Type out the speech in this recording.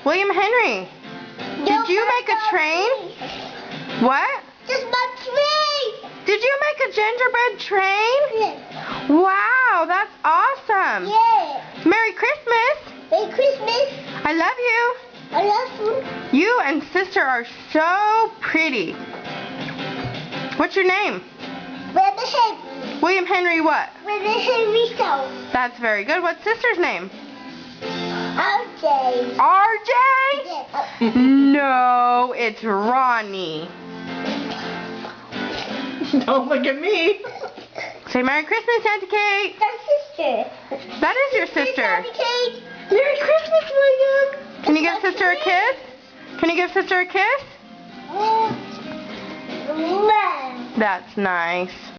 William Henry, did you make a train? What? Just my train. Did you make a gingerbread train? Yes. Wow, that's awesome. Yes. Merry Christmas. Merry Christmas. I love you. I love you. You and sister are so pretty. What's your name? William Henry. William Henry what? William Henry so. That's very good. What's sister's name? Auntie. RJ? Yes. No, it's Ronnie. Don't look at me. Say Merry Christmas, Auntie Kate. That's sister. That is your sister. Auntie Kate. Merry Christmas, William. Can you give sister a kiss? Can you give sister a kiss? That's nice.